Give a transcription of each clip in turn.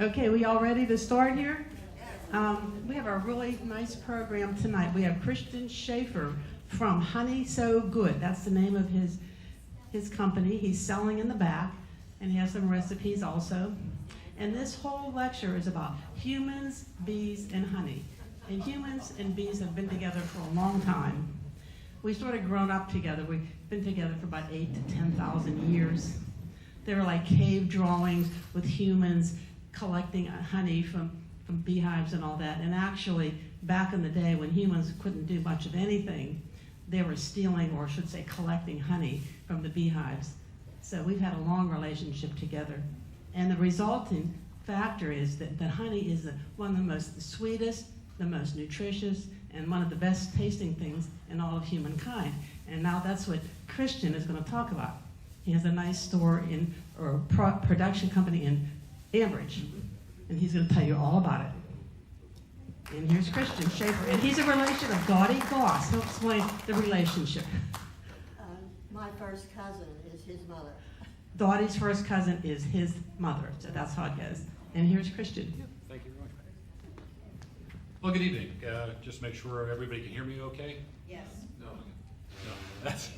Okay, we all ready to start here? We have a really nice program tonight. We have Christian Shaffer from Honey So Good. That's the name of his company. He's selling in the back, and he has some recipes also. And this whole lecture is about humans, bees, and honey. And humans and bees have been together for a long time. We sort of grown up together. We've been together for about 8,000 to 10,000 years. They were like cave drawings with humans collecting honey from beehives and all that. And actually, back in the day when humans couldn't do much of anything, they were stealing, or I should say collecting honey from the beehives. So we've had a long relationship together. And the resulting factor is that honey is one of the most sweetest, the most nutritious, and one of the best tasting things in all of humankind. And now that's what Christian is going to talk about. He has a nice store production company in Ambridge, and he's going to tell you all about it. And here's Christian Shaffer, and he's a relation of Dottie Goss. He'll explain the relationship. My first cousin is his mother. Dottie's first cousin is his mother, so that's how it goes. And here's Christian. Thank you very much. Well, good evening. Just make sure everybody can hear me okay? Yes. No, that's,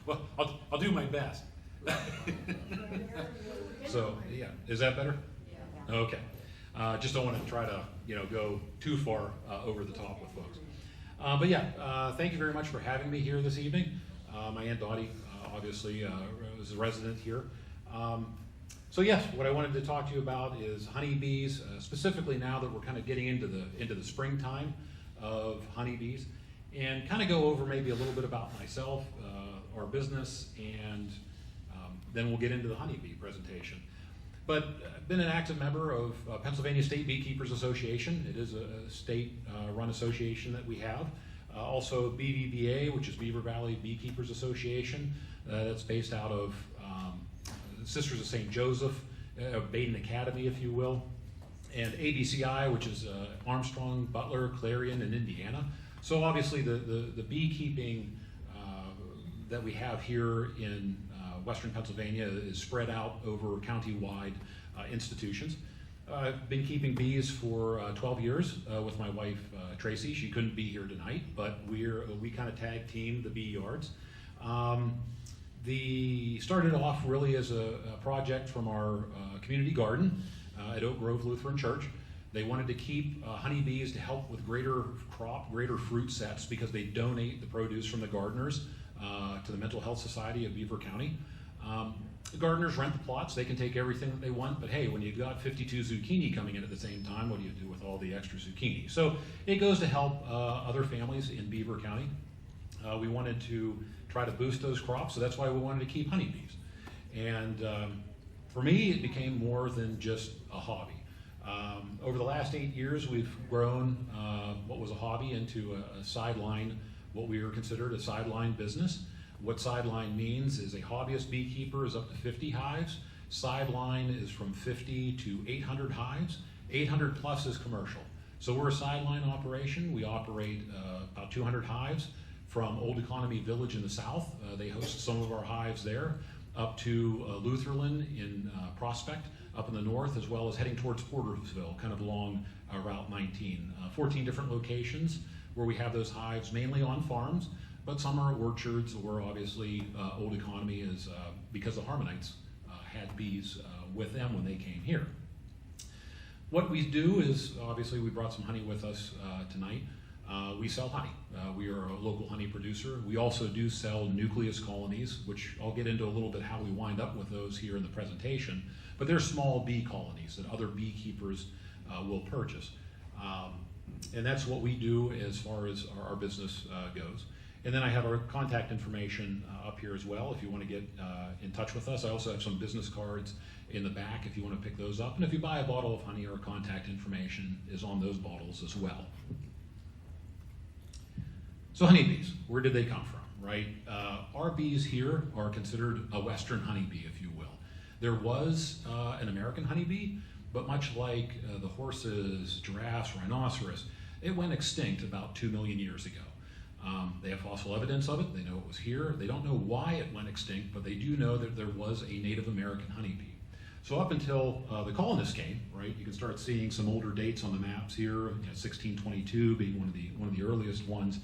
well, I'll do my best. So, yeah, is that better? Yeah. Okay. Just don't want to try to, go too far over the top with folks. But yeah, thank you very much for having me here this evening. My Aunt Dottie, obviously, was a resident here. So yes, what I wanted to talk to you about is honeybees, specifically now that we're kind of getting into the springtime of honeybees, and kind of go over maybe a little bit about myself, our business, and then we'll get into the honeybee presentation. But I've been an active member of Pennsylvania State Beekeepers Association. It is a state-run association that we have. Also BVBA, which is Beaver Valley Beekeepers Association. That's based out of Sisters of St. Joseph, Baden Academy, if you will. And ABCI, which is Armstrong, Butler, Clarion, and Indiana. So obviously the beekeeping that we have here in Western Pennsylvania is spread out over county-wide institutions. I've been keeping bees for 12 years with my wife Tracy. She couldn't be here tonight, but we kind of tag team the bee yards. Started off really as a project from our community garden at Oak Grove Lutheran Church. They wanted to keep honeybees to help with greater fruit sets because they donate the produce from the gardeners to the Mental Health Society of Beaver County. The gardeners rent the plots. They can take everything that they want, but hey, when you've got 52 zucchini coming in at the same time, what do you do with all the extra zucchini? So it goes to help other families in Beaver County. We wanted to try to boost those crops, so that's why we wanted to keep honeybees. And for me, it became more than just a hobby. Over the last 8 years, we've grown what was a hobby into a sideline, what we were considered a sideline business. What sideline means is a hobbyist beekeeper is up to 50 hives. Sideline is from 50 to 800 hives. 800 plus is commercial. So we're a sideline operation. We operate about 200 hives from Old Economy Village in the south. They host some of our hives there, up to Lutherland in Prospect, up in the north, as well as heading towards Portersville, kind of along Route 19. 14 different locations where we have those hives, mainly on farms, but some are orchards, or obviously Old Economy is because the Harmonites had bees with them when they came here. What we do is, obviously we brought some honey with us tonight. We sell honey. We are a local honey producer. We also do sell nucleus colonies, which I'll get into a little bit how we wind up with those here in the presentation. But they're small bee colonies that other beekeepers will purchase. And that's what we do as far as our business goes. And then I have our contact information up here as well if you want to get in touch with us. I also have some business cards in the back if you want to pick those up. And if you buy a bottle of honey, our contact information is on those bottles as well. So honeybees, where did they come from, right? Our bees here are considered a Western honeybee, if you will. There was an American honeybee, but much like the horses, giraffes, rhinoceros, it went extinct about 2 million years ago. They have fossil evidence of it. They know it was here. They don't know why it went extinct, but they do know that there was a Native American honeybee. So up until the colonists came, right, you can start seeing some older dates on the maps here, 1622 being one of the earliest ones.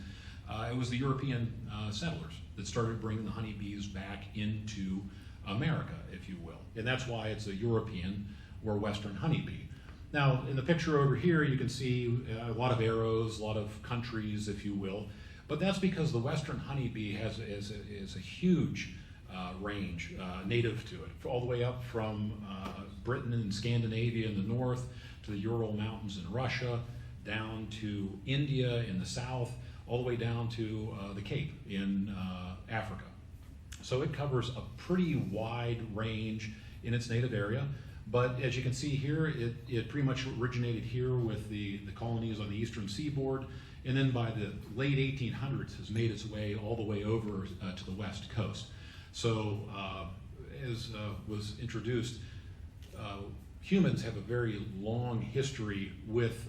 It was the European settlers that started bringing the honeybees back into America, if you will. And that's why it's a European or Western honeybee. Now, in the picture over here, you can see a lot of arrows, a lot of countries, if you will. But that's because the Western honeybee is a huge range native to it, all the way up from Britain and Scandinavia in the north to the Ural Mountains in Russia, down to India in the south, all the way down to the Cape in Africa. So it covers a pretty wide range in its native area. But as you can see here, it pretty much originated here with the colonies on the eastern seaboard, and then by the late 1800s has made its way all the way over to the west coast. So as was introduced, humans have a very long history with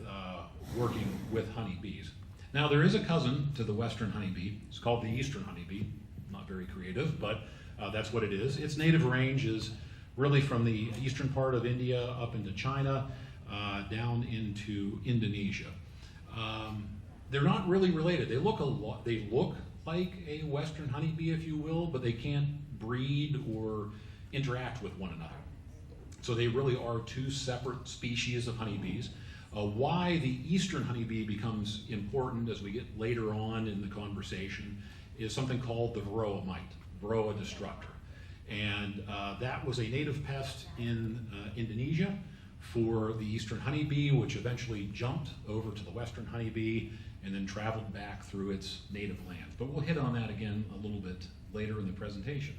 working with honeybees. Now there is a cousin to the western honeybee. It's called the eastern honeybee. Not very creative, but that's what it is. Its native range is really from the eastern part of India up into China, down into Indonesia. They're not really related. They look like a western honeybee, if you will, but they can't breed or interact with one another. So they really are two separate species of honeybees. Why the eastern honeybee becomes important as we get later on in the conversation is something called the varroa mite, varroa destructor. And that was a native pest in Indonesia for the eastern honeybee, which eventually jumped over to the western honeybee and then traveled back through its native land. But we'll hit on that again a little bit later in the presentation.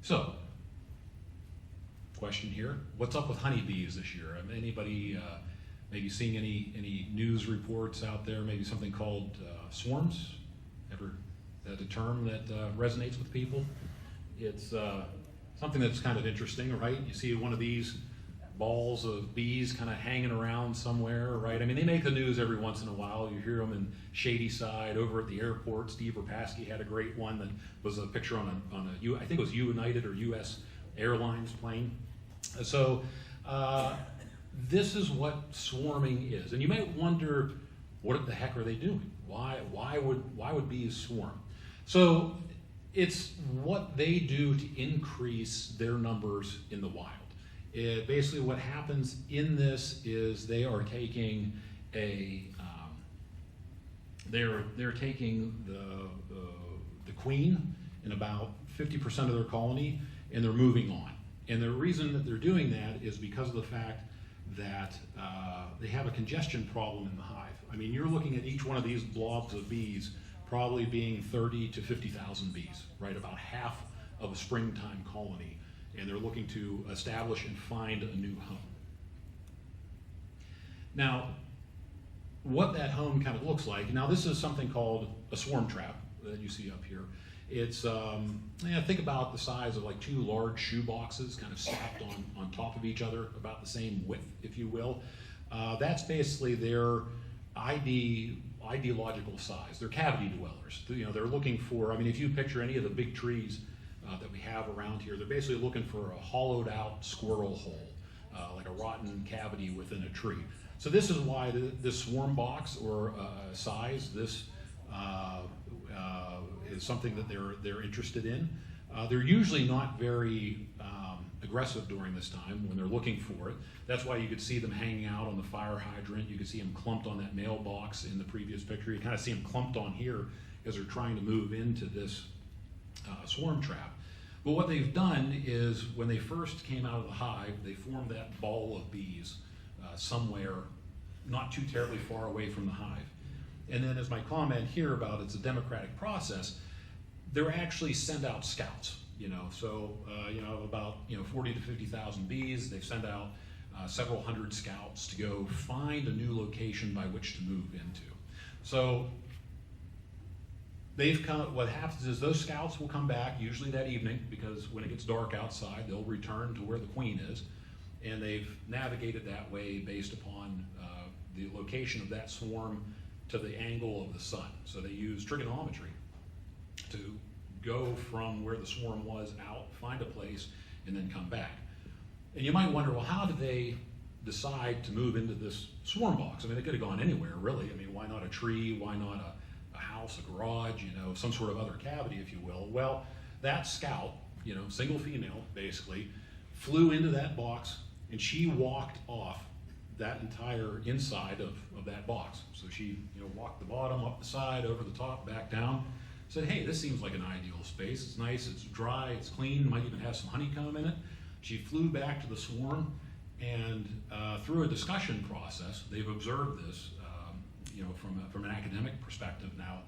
So, question here, what's up with honeybees this year? Anybody maybe seeing any news reports out there, maybe something called swarms? Ever a term that resonates with people? It's something that's kind of interesting, right? You see one of these balls of bees kind of hanging around somewhere, right? I mean, they make the news every once in a while. You hear them in Shadyside, over at the airport. Steve Rapaski had a great one that was a picture on I think it was United or U.S. Airlines plane. So this is what swarming is. And you might wonder, what the heck are they doing? Why would bees swarm? So it's what they do to increase their numbers in the wild. Basically what happens in this is they are taking they're taking the queen and about 50% of their colony, and they're moving on. And the reason that they're doing that is because of the fact that they have a congestion problem in the hive. I mean, you're looking at each one of these blobs of bees probably being 30 to 50,000 bees, right? About half of a springtime colony. And they're looking to establish and find a new home. Now, what that home kind of looks like, now this is something called a swarm trap that you see up here. It's, think about the size of like two large shoe boxes kind of stacked on top of each other, about the same width, if you will. That's basically their ideological size. They're cavity dwellers. They're looking for, I mean, if you picture any of the big trees that we have around here, they're basically looking for a hollowed out squirrel hole, like a rotten cavity within a tree. So this is why this swarm box or size, this is something that they're interested in. They're usually not very aggressive during this time when they're looking for it. That's why you could see them hanging out on the fire hydrant. You could see them clumped on that mailbox in the previous picture. You kind of see them clumped on here as they're trying to move into this swarm trap. But what they've done is when they first came out of the hive, they formed that ball of bees somewhere not too terribly far away from the hive. And then as my comment here about it's a democratic process, they're actually send out scouts, so about 40 to 50,000 bees, they send out several hundred scouts to go find a new location by which to move into. So what happens is those scouts will come back usually that evening, because when it gets dark outside, they'll return to where the queen is, and they've navigated that way based upon the location of that swarm to the angle of the sun. So they use trigonometry to go from where the swarm was out, find a place, and then come back. And you might wonder, well, how did they decide to move into this swarm box? I mean, they could have gone anywhere, really. I mean, why not a tree? Why not a house, a garage, some sort of other cavity, if you will? Well, that scout, single female, basically, flew into that box, and she walked off that entire inside of that box. So she, walked the bottom, up the side, over the top, back down. Said, hey, this seems like an ideal space. It's nice, it's dry, it's clean, might even have some honeycomb in it. She flew back to the swarm, and through a discussion process, they've observed this, from an academic perspective now.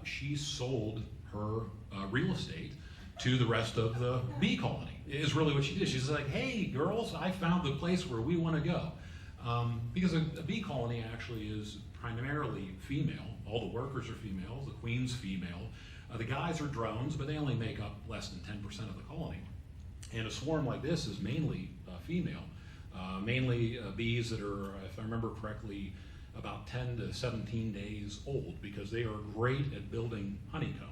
She sold her real estate to the rest of the bee colony, is really what she did. She's like, hey, girls, I found the place where we want to go. Because a bee colony actually is primarily female. All the workers are females, the queen's female. The guys are drones, but they only make up less than 10% of the colony. And a swarm like this is mainly female, mainly bees that are, if I remember correctly, about 10 to 17 days old, because they are great at building honeycomb.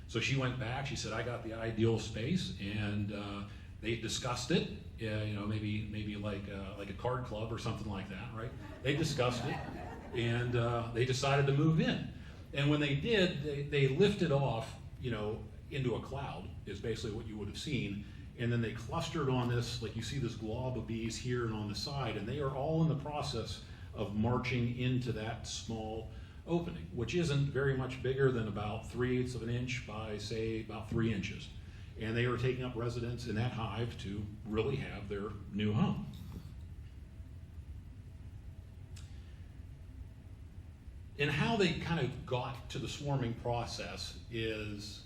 So she went back, she said, I got the ideal space, and they discussed it, maybe like a card club or something like that, right? They discussed it, and they decided to move in. And when they did, they lifted off, into a cloud, is basically what you would have seen, and then they clustered on this, like you see this glob of bees here and on the side, and they are all in the process of marching into that small opening, which isn't very much bigger than about 3/8 of an inch by, say, about 3 inches. And they are taking up residence in that hive to really have their new home. And how they kind of got to the swarming process is,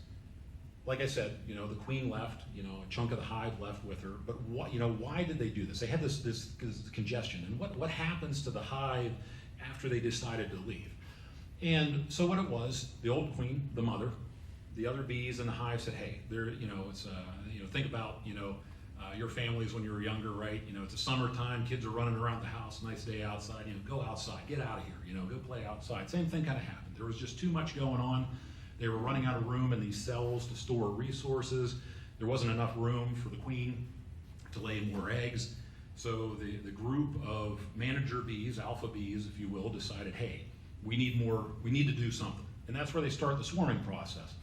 like I said, the queen left, a chunk of the hive left with her, but why did they do this? They had this congestion, and what happens to the hive after they decided to leave? And so what it was, the old queen, the mother, the other bees in the hive said, hey, think about, your families when you were younger, right? It's a summertime, kids are running around the house, nice day outside, go outside, get out of here, go play outside. Same thing kind of happened. There was just too much going on. They were running out of room in these cells to store resources. There wasn't enough room for the queen to lay more eggs. So the group of manager bees, alpha bees, if you will, decided, hey, we need to do something. And that's where they start the swarming process.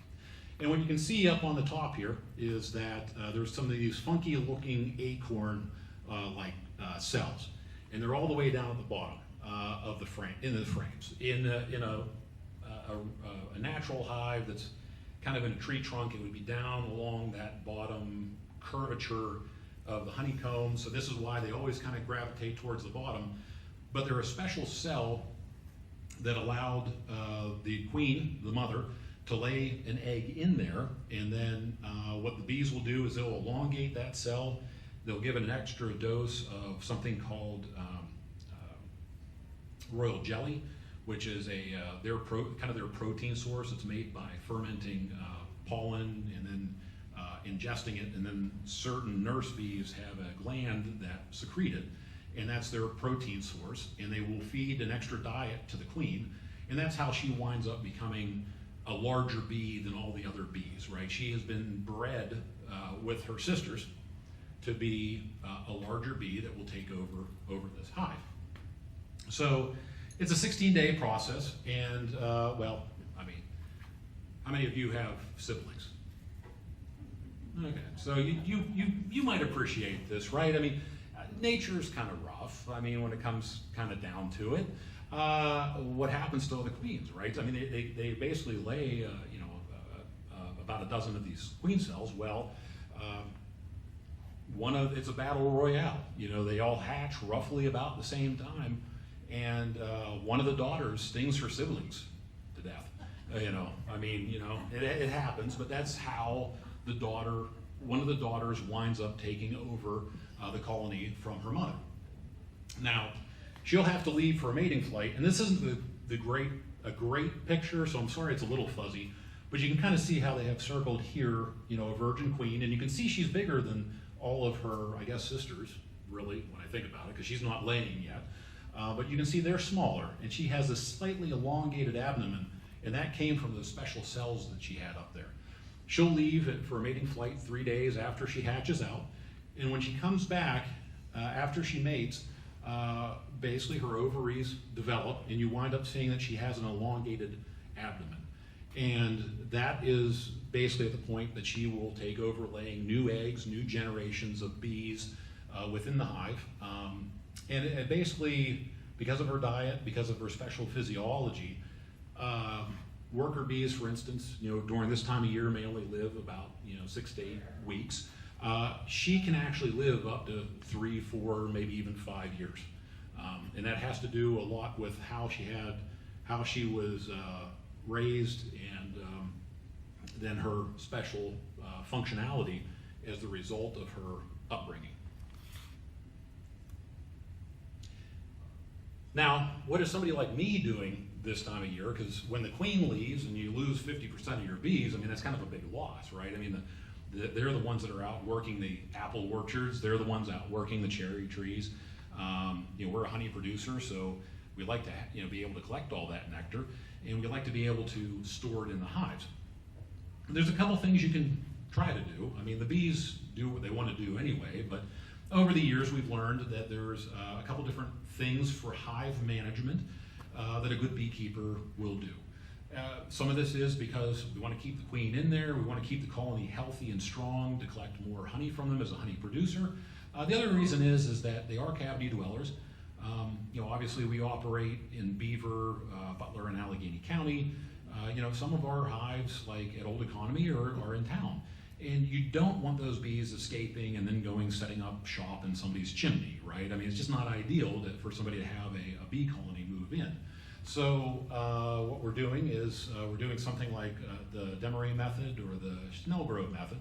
And what you can see up on the top here is that there's some of these funky looking acorn cells. And they're all the way down at the bottom of the frame, in the frames. In a natural hive that's kind of in a tree trunk, it would be down along that bottom curvature of the honeycomb. So this is why they always kind of gravitate towards the bottom. But they're a special cell that allowed the queen, the mother, to lay an egg in there, and then what the bees will do is they'll elongate that cell. They'll give it an extra dose of something called royal jelly, which is their protein source. It's made by fermenting pollen and then ingesting it, and then certain nurse bees have a gland that secrete it, and that's their protein source, and they will feed an extra diet to the queen, and that's how she winds up becoming a larger bee than all the other bees, right? She has been bred with her sisters to be a larger bee that will take over this hive. So it's a 16-day process, and how many of you have siblings? Okay, so you might appreciate this, right? I mean, nature's kind of rough. I mean, when it comes kind of down to it, what happens to all the queens, right? I mean, they basically lay, about a dozen of these queen cells. Well, it's a battle royale. They all hatch roughly about the same time, and one of the daughters stings her siblings to death. It happens, but that's how one of the daughters winds up taking over the colony from her mother. Now, she'll have to leave for a mating flight, and this isn't a great picture, so I'm sorry it's a little fuzzy, but you can kind of see how they have circled here, a virgin queen, and you can see she's bigger than all of her, I guess, sisters, really, when I think about it, because she's not laying yet. But you can see they're smaller, and she has a slightly elongated abdomen, and that came from the special cells that she had up there. She'll leave for a mating flight 3 days after she hatches out. And when she comes back, after she mates, basically her ovaries develop, and you wind up seeing that she has an elongated abdomen. And that is basically at the point that she will take over laying new eggs, new generations of bees within the hive. And basically, because of her diet, because of her special physiology, worker bees, for instance, during this time of year may only live about 6 to 8 weeks. She can actually live up to 3, 4, maybe even 5 years, and that has to do a lot with how she was raised, and then her special functionality as the result of her upbringing. Now, what is somebody like me doing this time of year? Because when the queen leaves and you lose 50% of your bees, I mean, that's kind of a big loss, right? I mean, they're the ones that are out working the apple orchards. They're the ones out working the cherry trees. We're a honey producer, so we like to be able to collect all that nectar, and we like to be able to store it in the hives. There's a couple things you can try to do. I mean, the bees do what they want to do anyway, but over the years we've learned that there's a couple different things for hive management that a good beekeeper will do. Some of this is because we want to keep the queen in there, we want to keep the colony healthy and strong to collect more honey from them as a honey producer. The other reason is that they are cavity dwellers. Obviously we operate in Beaver, Butler, and Allegheny County. Some of our hives, like at Old Economy, are in town. And you don't want those bees escaping and then setting up shop in somebody's chimney, right? I mean, it's just not ideal for somebody to have a bee colony move in. So what we're doing is we're doing something like the Demarest method or the Snellgrove method.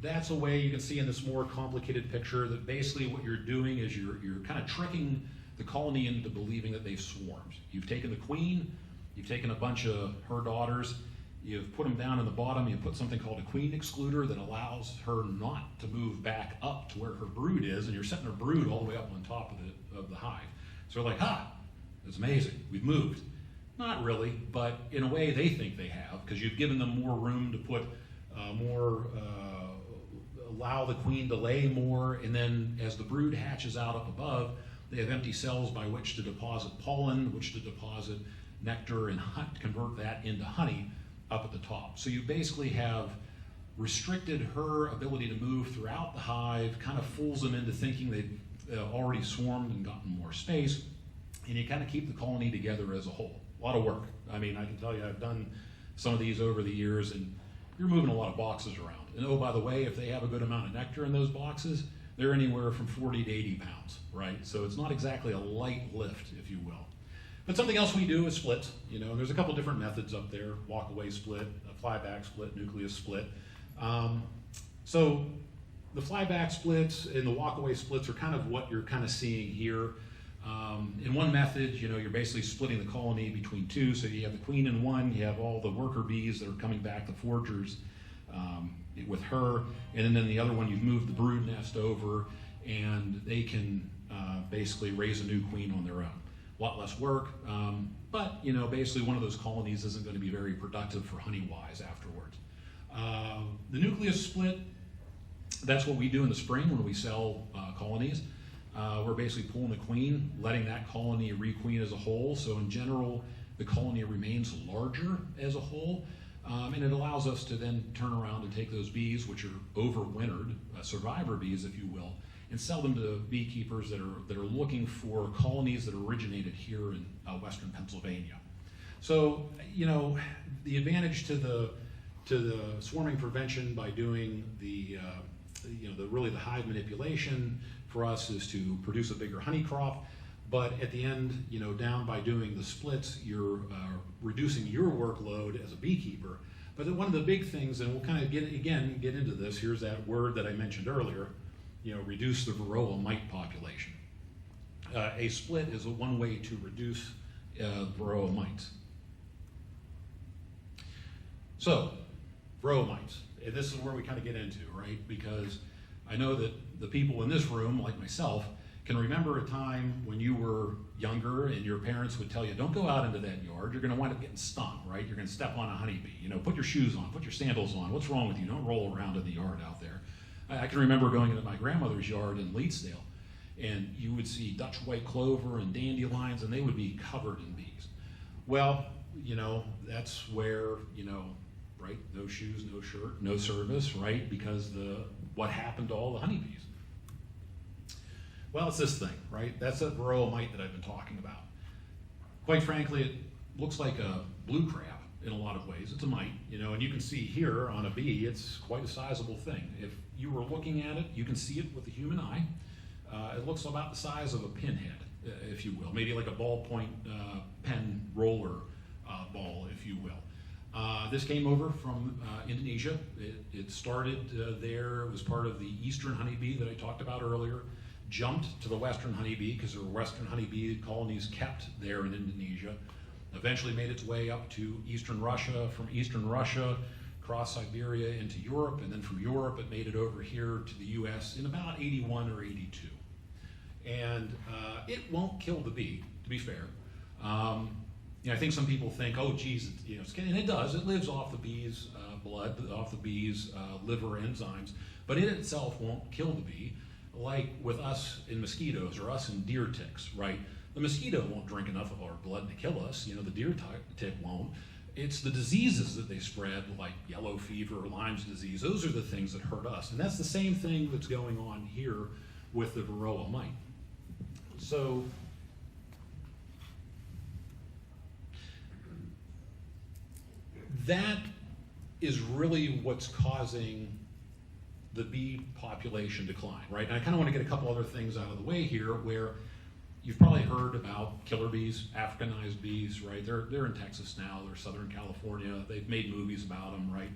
That's a way you can see in this more complicated picture that basically what you're doing is you're kind of tricking the colony into believing that they've swarmed. You've taken the queen, you've taken a bunch of her daughters, you've put them down in the bottom, you put something called a queen excluder that allows her not to move back up to where her brood is, and you're setting her brood all the way up on top of the hive. So they're like, it's amazing, we've moved. Not really, but in a way they think they have, because you've given them more room to put allow the queen to lay more, and then as the brood hatches out up above, they have empty cells by which to deposit pollen, which to deposit nectar, and convert that into honey up at the top. So you basically have restricted her ability to move throughout the hive, kind of fools them into thinking they've already swarmed and gotten more space, and you kind of keep the colony together as a whole. A lot of work. I mean, I can tell you I've done some of these over the years, and you're moving a lot of boxes around. And oh, by the way, if they have a good amount of nectar in those boxes, they're anywhere from 40 to 80 pounds, right? So it's not exactly a light lift, if you will. But something else we do is splits. And there's a couple different methods up there: walk-away split, a flyback split, nucleus split. So the flyback splits and the walk-away splits are kind of what you're kind of seeing here. In one method, you're basically splitting the colony between two. So you have the queen in one, you have all the worker bees that are coming back, the foragers, with her, and then the other one you've moved the brood nest over, and they can basically raise a new queen on their own. A lot less work, but basically one of those colonies isn't going to be very productive for honey-wise afterwards. The nucleus split, that's what we do in the spring when we sell colonies. We're basically pulling the queen, letting that colony requeen as a whole. So in general, the colony remains larger as a whole, and it allows us to then turn around and take those bees, which are overwintered, survivor bees, if you will, and sell them to beekeepers that are looking for colonies that originated here in western Pennsylvania. So the advantage to the swarming prevention by doing the hive manipulation for us is to produce a bigger honey crop. But at the end, down by doing the splits, you're reducing your workload as a beekeeper. But one of the big things, and we'll kind of get into this, here's that word that I mentioned earlier, reduce the varroa mite population. A split is one way to reduce varroa mites. So, varroa mites, and this is where we kind of get into, right? Because I know that the people in this room, like myself, can remember a time when you were younger and your parents would tell you, don't go out into that yard, you're going to wind up getting stung, right? You're going to step on a honeybee. You know, put your shoes on, put your sandals on. What's wrong with you? Don't roll around in the yard out there. I can remember going into my grandmother's yard in Leedsdale, and you would see Dutch white clover and dandelions, and they would be covered in bees. Well, you know, that's where, you know, right, no shoes, no shirt, no service, right? Because what happened to all the honeybees? Well, it's this thing, right? That's that varroa mite that I've been talking about. Quite frankly, it looks like a blue crab in a lot of ways. It's a mite, you know, and you can see here on a bee, it's quite a sizable thing. If you were looking at it, you can see it with the human eye. It looks about the size of a pinhead, if you will, maybe like a ballpoint pen roller ball, if you will. This came over from Indonesia. It started there. It was part of the eastern honeybee that I talked about earlier. Jumped to the western honeybee because there were western honeybee colonies kept there in Indonesia. Eventually made its way up to eastern Russia, from eastern Russia, across Siberia into Europe, and then from Europe it made it over here to the US in about 81 or 82. And it won't kill the bee, to be fair. You know, I think some people think, oh geez, you know, and it does, it lives off the bee's blood, off the bee's liver enzymes, but it itself won't kill the bee. Like with us in mosquitoes or us in deer ticks, right? The mosquito won't drink enough of our blood to kill us, you know, the deer tick won't. It's the diseases that they spread, like yellow fever or Lyme's disease, those are the things that hurt us. And that's the same thing that's going on here with the varroa mite. So, that is really what's causing the bee population decline, right? And I kind of want to get a couple other things out of the way here where you've probably heard about killer bees, Africanized bees, right? They're in Texas now, they're Southern California, they've made movies about them, right?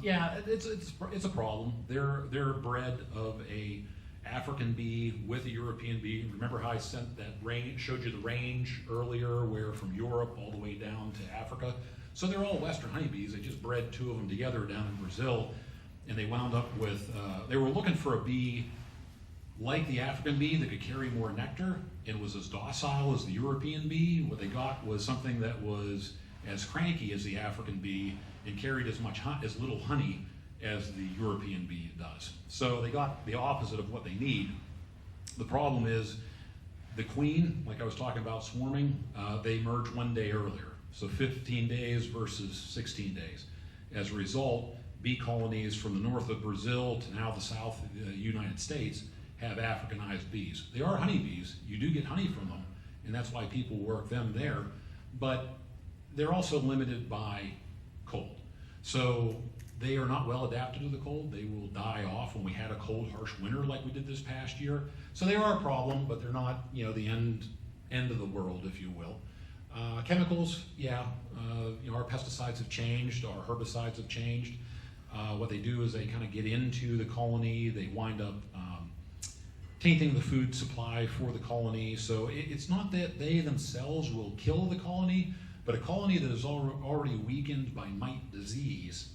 Yeah, it's a problem. They're bred of a African bee with a European bee. Remember how I sent that range, showed you the range earlier where from Europe all the way down to Africa? So they're all Western honeybees. They just bred two of them together down in Brazil. And they wound up with, they were looking for a bee like the African bee that could carry more nectar and was as docile as the European bee. What they got was something that was as cranky as the African bee and carried as little honey as the European bee does. So they got the opposite of what they need. The problem is the queen, like I was talking about swarming, they merge 1 day earlier. So 15 days versus 16 days. As a result, bee colonies from the north of Brazil to now the south of the United States have Africanized bees. They are honeybees. You do get honey from them, and that's why people work them there, but they're also limited by cold. So they are not well adapted to the cold. They will die off when we had a cold, harsh winter like we did this past year. So they are a problem, but they're not, you know, the end of the world, if you will. Chemicals, yeah, you know, our pesticides have changed, our herbicides have changed. What they do is they kind of get into the colony, they wind up tainting the food supply for the colony. So it's not that they themselves will kill the colony, but a colony that is already weakened by mite disease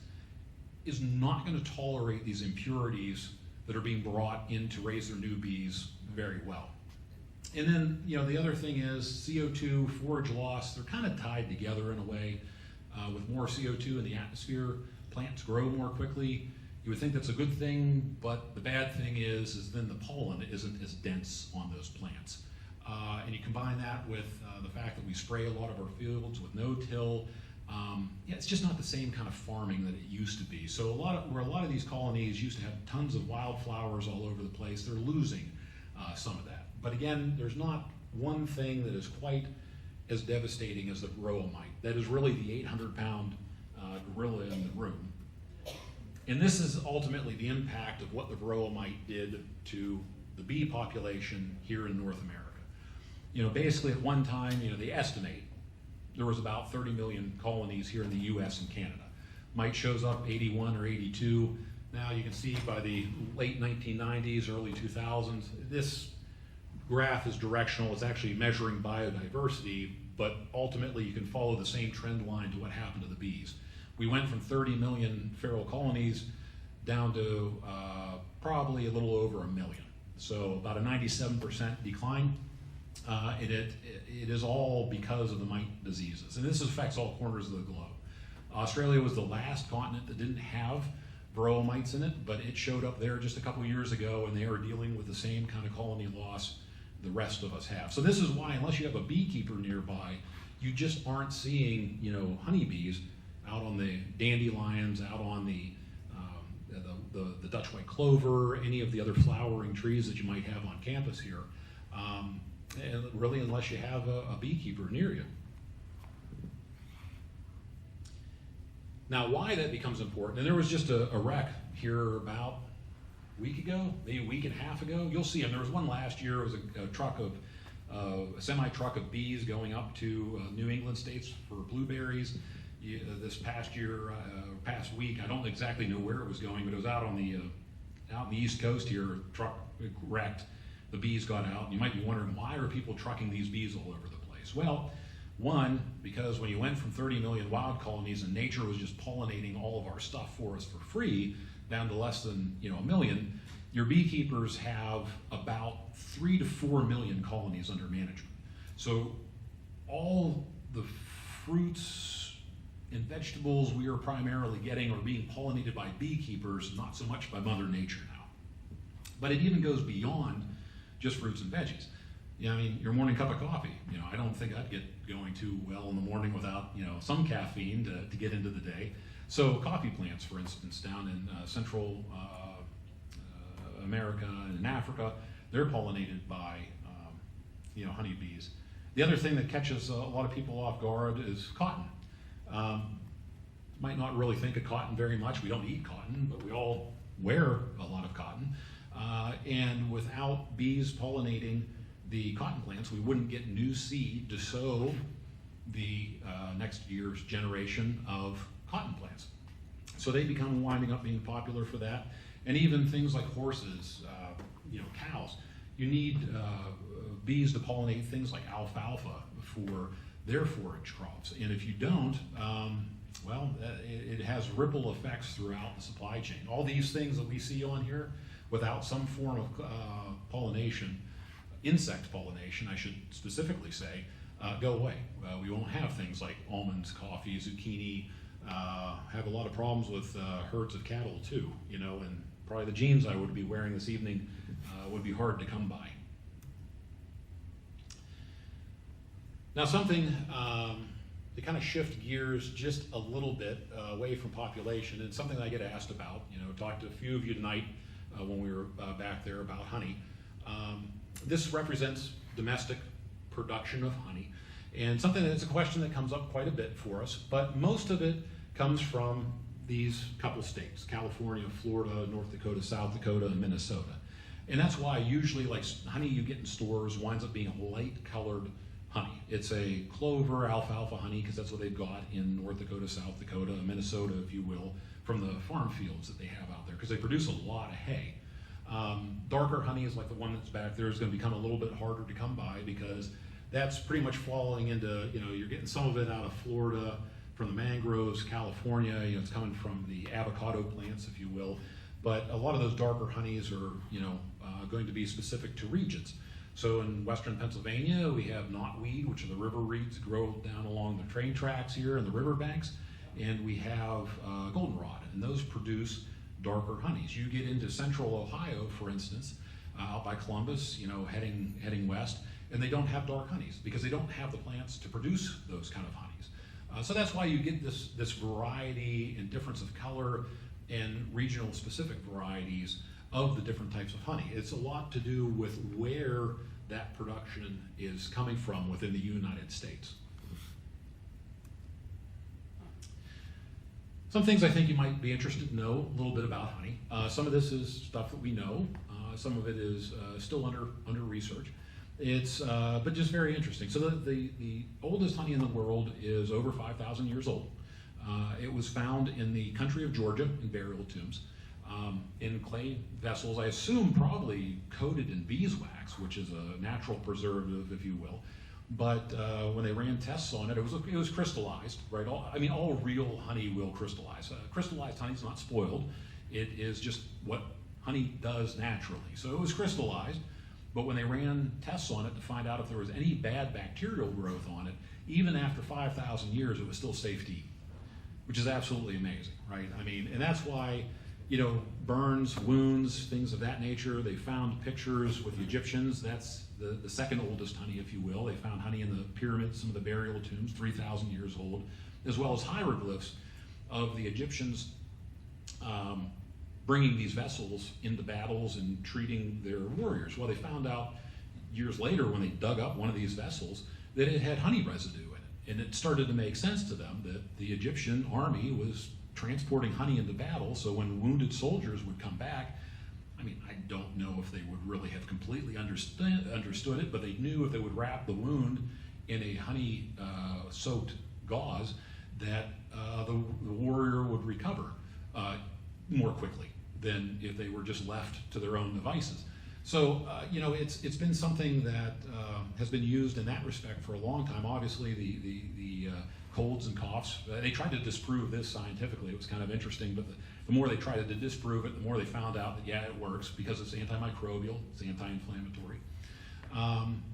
is not going to tolerate these impurities that are being brought in to raise their new bees very well. And then, you know, the other thing is CO2, forage loss, they're kind of tied together in a way. With more CO2 in the atmosphere, plants grow more quickly. You would think that's a good thing, but the bad thing is then the pollen isn't as dense on those plants. And you combine that with the fact that we spray a lot of our fields with no-till. Yeah, it's just not the same kind of farming that it used to be. So where a lot of these colonies used to have tons of wildflowers all over the place, they're losing some of that. But again, there's not one thing that is quite as devastating as the varroa mite. That is really the 800-pound gorilla in the room. And this is ultimately the impact of what the varroa mite did to the bee population here in North America. You know, basically at one time, you know, they estimate there was about 30 million colonies here in the US and Canada. Mite shows up 81 or 82. Now you can see by the late 1990s, early 2000s, this graph is directional. It's actually measuring biodiversity, but ultimately you can follow the same trend line to what happened to the bees. We went from 30 million feral colonies down to probably a little over 1 million. So about a 97% decline. It is all because of the mite diseases. And this affects all corners of the globe. Australia was the last continent that didn't have varroa mites in it, but it showed up there just a couple years ago, and they are dealing with the same kind of colony loss the rest of us have. So this is why, unless you have a beekeeper nearby, you just aren't seeing, honeybees out on the dandelions, out on the Dutch white clover, any of the other flowering trees that you might have on campus here. And really, unless you have a beekeeper near you. Now, why that becomes important, and there was just a wreck here about a week ago, maybe a week and a half ago. You'll see them. There was one last year. It was a semi-truck of bees going up to New England states for blueberries. This past year, past week, I don't exactly know where it was going, but it was out on the East Coast here. A truck wrecked. The bees got out. You might be wondering, why are people trucking these bees all over the place? Well, one, because when you went from 30 million wild colonies and nature was just pollinating all of our stuff for us for free, down to less than a million, your beekeepers have about 3 to 4 million colonies under management. So all the fruits and vegetables we are primarily getting are being pollinated by beekeepers, not so much by Mother Nature now. But it even goes beyond just fruits and veggies. Your morning cup of coffee. I don't think I'd get going too well in the morning without some caffeine to get into the day. So coffee plants, for instance, down in Central America and in Africa, they're pollinated by honeybees. The other thing that catches a lot of people off guard is cotton. Might not really think of cotton very much. We don't eat cotton, but we all wear a lot of cotton. And without bees pollinating the cotton plants, we wouldn't get new seed to sow the next year's generation of cotton plants. So they become winding up being popular for that. And even things like horses, cows. You need bees to pollinate things like alfalfa for their forage crops. And if you don't, it has ripple effects throughout the supply chain. All these things that we see on here, without some form of pollination, insect pollination, I should specifically say, go away. We won't have things like almonds, coffee, zucchini, have a lot of problems with herds of cattle too, and probably the jeans I would be wearing this evening would be hard to come by. Now something to kind of shift gears just a little bit away from population, and something that I get asked about, talked to a few of you tonight when we were back there about honey. This represents domestic production of honey, and something that's a question that comes up quite a bit for us, but most of it comes from these couple states, California, Florida, North Dakota, South Dakota, and Minnesota. And that's why usually like honey you get in stores winds up being a light colored honey. It's a clover, alfalfa honey, because that's what they've got in North Dakota, South Dakota, Minnesota, if you will, from the farm fields that they have out there, because they produce a lot of hay. Darker honey is like the one that's back there is going to become a little bit harder to come by, because that's pretty much falling into, you're getting some of it out of Florida, from the mangroves, California, it's coming from the avocado plants, if you will. But a lot of those darker honeys are, going to be specific to regions. So in western Pennsylvania, we have knotweed, which are the river reeds grow down along the train tracks here and the riverbanks. And we have goldenrod, and those produce darker honeys. You get into central Ohio, for instance, out by Columbus, heading west, and they don't have dark honeys because they don't have the plants to produce those kind of honeys. So that's why you get this variety and difference of color and regional specific varieties of the different types of honey. It's a lot to do with where that production is coming from within the United States. Some things I think you might be interested to know a little bit about honey. Some of this is stuff that we know. Some of it is still under research. It's but just very interesting. So the oldest honey in the world is over 5,000 years old. It was found in the country of Georgia in burial tombs, in clay vessels, I assume probably coated in beeswax, which is a natural preservative, if you will. But when they ran tests on it, it was crystallized, right? All real honey will crystallize. Crystallized honey is not spoiled. It is just what honey does naturally. So it was crystallized, but when they ran tests on it to find out if there was any bad bacterial growth on it, even after 5,000 years, it was still safe to eat, which is absolutely amazing, right? I mean, and that's why, burns, wounds, things of that nature. They found pictures with the Egyptians. That's the second oldest honey, if you will. They found honey in the pyramids, some of the burial tombs, 3,000 years old, as well as hieroglyphs of the Egyptians bringing these vessels into battles and treating their warriors. Well, they found out years later when they dug up one of these vessels that it had honey residue in it. And it started to make sense to them that the Egyptian army was transporting honey into battle, so when wounded soldiers would come back, I mean, I don't know if they would really have completely understood it, but they knew if they would wrap the wound in a honey-soaked gauze, that the warrior would recover more quickly than if they were just left to their own devices. So, it's been something that has been used in that respect for a long time. Obviously, the colds and coughs, they tried to disprove this scientifically. It was kind of interesting, but the more they tried to disprove it, the more they found out that, yeah, it works because it's antimicrobial, it's anti-inflammatory.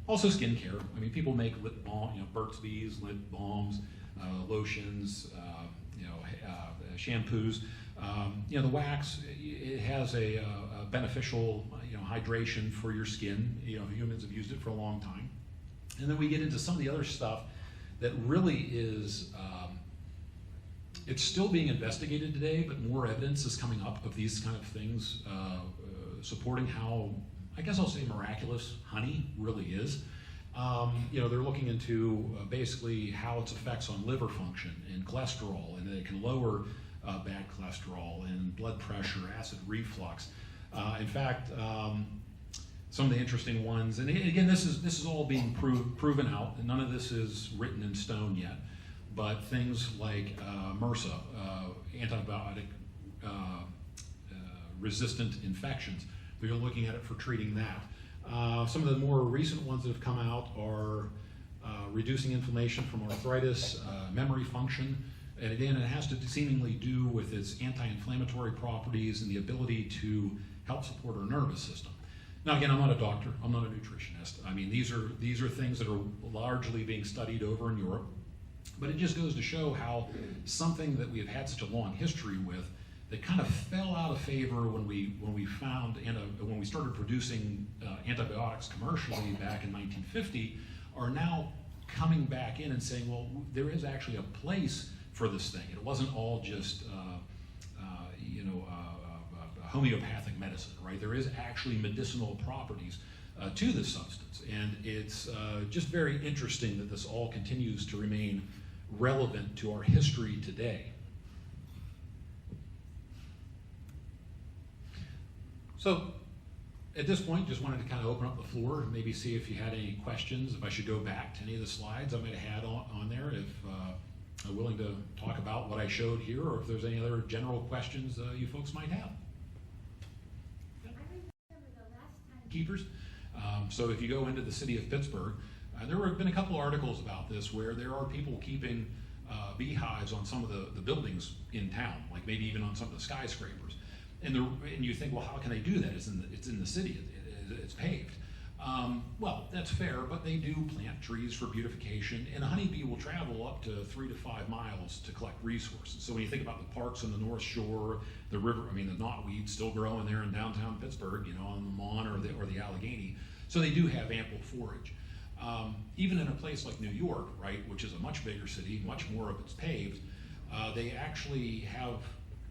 Also skincare. I mean, people make lip balm, Burt's Bees, lip balms, lotions, shampoos. The wax, it has a beneficial, hydration for your skin. Humans have used it for a long time. And then we get into some of the other stuff that really is, it's still being investigated today, but more evidence is coming up of these kind of things supporting how, I guess I'll say, miraculous honey really is. They're looking into basically how its effects on liver function and cholesterol, and that it can lower bad cholesterol and blood pressure, acid reflux. In fact, some of the interesting ones, and again, this is all being proven out, and none of this is written in stone yet, but things like MRSA, antibiotic resistant infections, they're looking at it for treating that. Some of the more recent ones that have come out are reducing inflammation from arthritis, memory function, and again, it has to seemingly do with its anti-inflammatory properties and the ability to help support our nervous system. Now, again, I'm not a doctor, I'm not a nutritionist. I mean, these are things that are largely being studied over in Europe, but it just goes to show how something that we have had such a long history with, that kind of fell out of favor when we found when we started producing antibiotics commercially back in 1950, are now coming back in and saying, well, there is actually a place for this thing. It wasn't all just homeopathic medicine, right? There is actually medicinal properties to this substance, and it's just very interesting that this all continues to remain relevant to our history today. So at this point, just wanted to kind of open up the floor and maybe see if you had any questions, if I should go back to any of the slides I might have had on there, if I'm willing to talk about what I showed here, or if there's any other general questions you folks might have. Keepers. So if you go into the city of Pittsburgh, there have been a couple articles about this where there are people keeping beehives on some of the buildings in town, like maybe even on some of the skyscrapers. And you think, well, how can they do that? It's in the city. It's paved. Well, that's fair, but they do plant trees for beautification, and a honeybee will travel up to 3 to 5 miles to collect resources. So when you think about the parks on the North Shore, the river, the knotweed still growing there in downtown Pittsburgh, on the Mon or the Allegheny. So they do have ample forage. Even in a place like New York, right, which is a much bigger city, much more of it's paved, they actually have,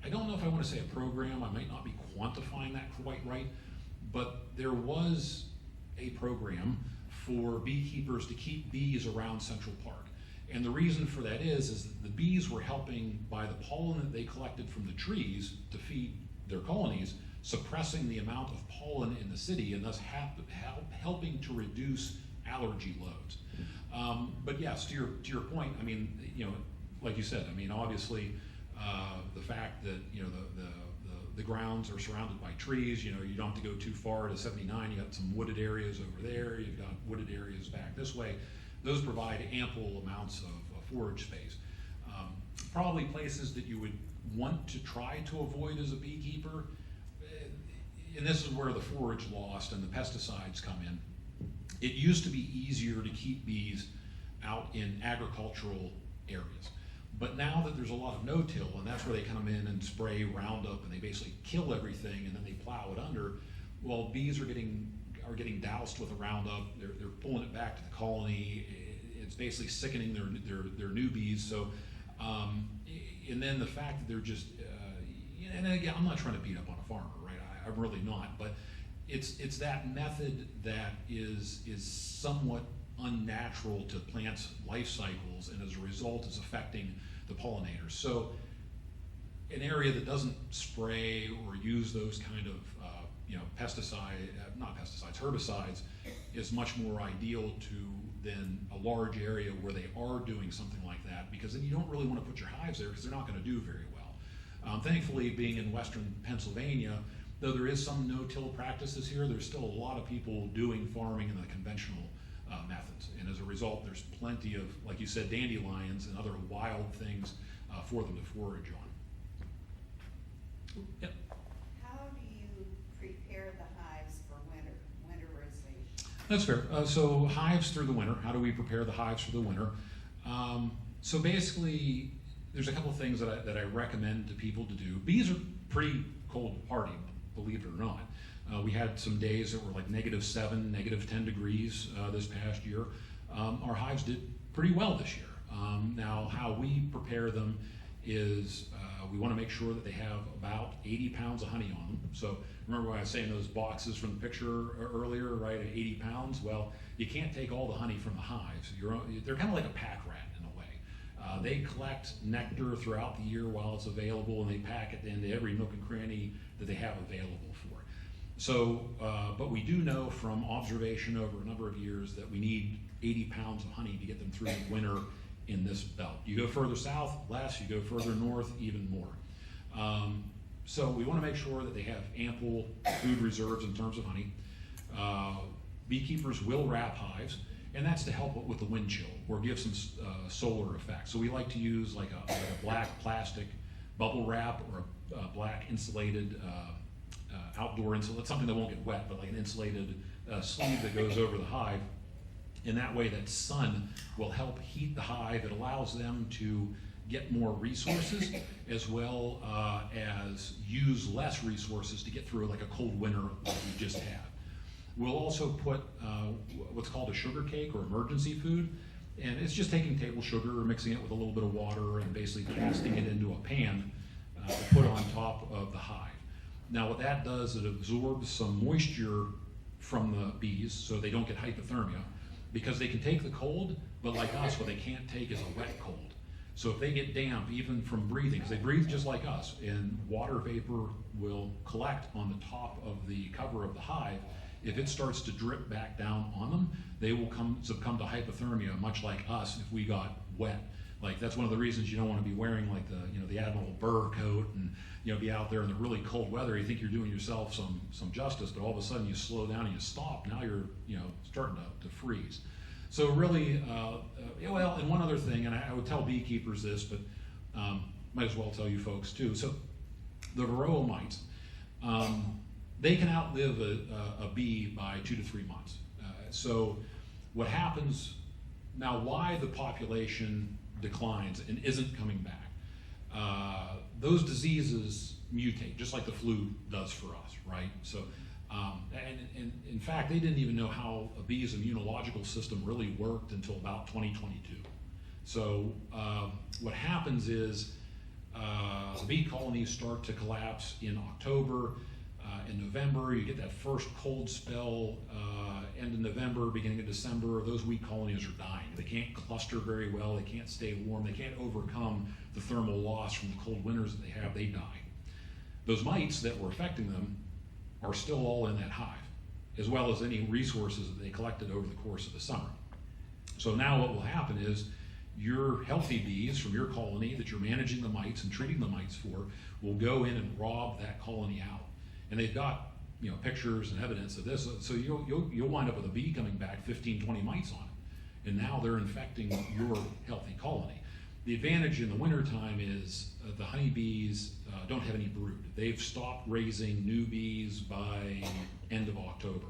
I don't know if I want to say a program, I might not be quantifying that quite right, but there was a program for beekeepers to keep bees around Central Park. And the reason for that is that the bees were helping, by the pollen that they collected from the trees to feed their colonies, suppressing the amount of pollen in the city, and thus helping to reduce allergy loads. But yes, to your point, like you said, obviously the fact that the grounds are surrounded by trees, you don't have to go too far to 79. You got some wooded areas over there. You've got wooded areas back this way. Those provide ample amounts of forage space. Probably places that you would want to try to avoid as a beekeeper. and this is where the forage loss and the pesticides come in. It used to be easier to keep bees out in agricultural areas. But now that there's a lot of no-till, and that's where they come in and spray Roundup and they basically kill everything and then they plow it under, well, bees are getting doused with the Roundup. They're pulling it back to the colony. It's basically sickening their new bees. So, and then the fact that they're just, and again, I'm not trying to beat up on a farmer, right? I'm really not. But it's that method that is somewhat unnatural to plants' life cycles, and as a result is affecting the pollinators. So an area that doesn't spray or use those kind of herbicides is much more ideal than a large area where they are doing something like that, because then you don't really want to put your hives there because they're not going to do very well. Thankfully, being in western Pennsylvania, though there is some no-till practices here, there's still a lot of people doing farming in the conventional methods. And as a result, there's plenty of, like you said, dandelions and other wild things for them to forage on. Yep. How do you prepare the hives for winterization? That's fair. So hives through the winter. How do we prepare the hives for the winter? So basically, there's a couple of things that I recommend to people to do. Bees are pretty cold hardy, believe it or not. We had some days that were like -7, -10 degrees this past year. Our hives did pretty well this year. Now, how we prepare them is we want to make sure that they have about 80 pounds of honey on them. So remember when I was saying those boxes from the picture earlier, right, at 80 pounds? Well, you can't take all the honey from the hives. They're kind of like a pack rat in a way. They collect nectar throughout the year while it's available, and they pack it into every nook and cranny that they have available for. So, but we do know from observation over a number of years that we need 80 pounds of honey to get them through the winter in this belt. You go further south, less. You go further north, even more. So we want to make sure that they have ample food reserves in terms of honey. Beekeepers will wrap hives, and that's to help with the wind chill or give some solar effect. So we like to use like a black plastic bubble wrap or a black insulated outdoor insulate, something that won't get wet, but like an insulated sleeve that goes over the hive. In that way, that sun will help heat the hive. It allows them to get more resources as well as use less resources to get through like a cold winter like we just had. We'll also put what's called a sugar cake or emergency food, and it's just taking table sugar, mixing it with a little bit of water, and basically casting it into a pan to put on top of the hive. Now what that does, it absorbs some moisture from the bees so they don't get hypothermia, because they can take the cold, but like us, what they can't take is a wet cold. So if they get damp, even from breathing, because they breathe just like us, and water vapor will collect on the top of the cover of the hive. If it starts to drip back down on them, they will succumb to hypothermia, much like us if we got wet. Like that's one of the reasons you don't want to be wearing like the Admiral Burr coat and be out there in the really cold weather. You think you're doing yourself some justice, but all of a sudden you slow down and you stop. Now you're starting to freeze. So really, well, and one other thing, and I would tell beekeepers this, but might as well tell you folks too. So the varroa mites, they can outlive a bee by 2 to 3 months. So what happens now? Why the population declines and isn't coming back? Those diseases mutate, just like the flu does for us, right? So, and in fact, they didn't even know how a bee's immunological system really worked until about 2022. So, what happens is the bee colonies start to collapse in October. In November, you get that first cold spell, end of November, beginning of December. Those wee colonies are dying. They can't cluster very well. They can't stay warm. They can't overcome the thermal loss from the cold winters that they have. They die. Those mites that were affecting them are still all in that hive, as well as any resources that they collected over the course of the summer. So now what will happen is your healthy bees from your colony that you're managing the mites and treating the mites for will go in and rob that colony out. And they've got pictures and evidence of this. So you'll wind up with a bee coming back 15, 20 mites on it. And now they're infecting your healthy colony. The advantage in the wintertime is the honeybees don't have any brood. They've stopped raising new bees by end of October,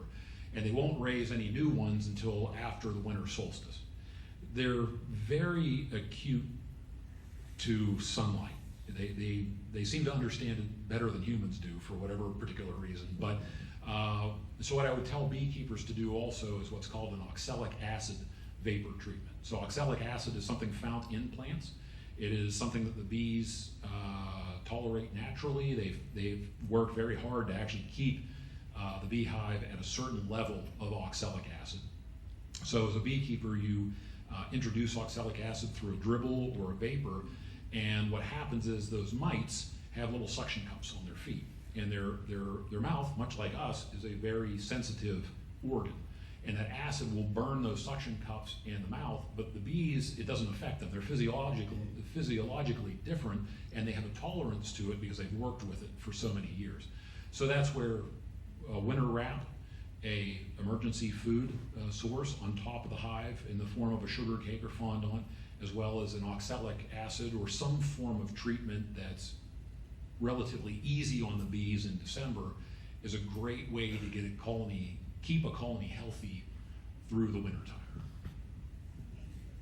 and they won't raise any new ones until after the winter solstice. They're very acute to sunlight. They seem to understand it better than humans do for whatever particular reason. But so what I would tell beekeepers to do also is what's called an oxalic acid vapor treatment. So oxalic acid is something found in plants. It is something that the bees tolerate naturally. They've worked very hard to actually keep the beehive at a certain level of oxalic acid. So as a beekeeper, you introduce oxalic acid through a dribble or a vapor, and what happens is those mites have little suction cups on their feet, and their mouth, much like us, is a very sensitive organ, and that acid will burn those suction cups in the mouth, but the bees, it doesn't affect them. They're physiologically different, and they have a tolerance to it because they've worked with it for so many years. So that's where winter wrap, a emergency food source on top of the hive in the form of a sugar cake or fondant, as well as an oxalic acid or some form of treatment that's relatively easy on the bees in December, is a great way to keep a colony healthy through the wintertime.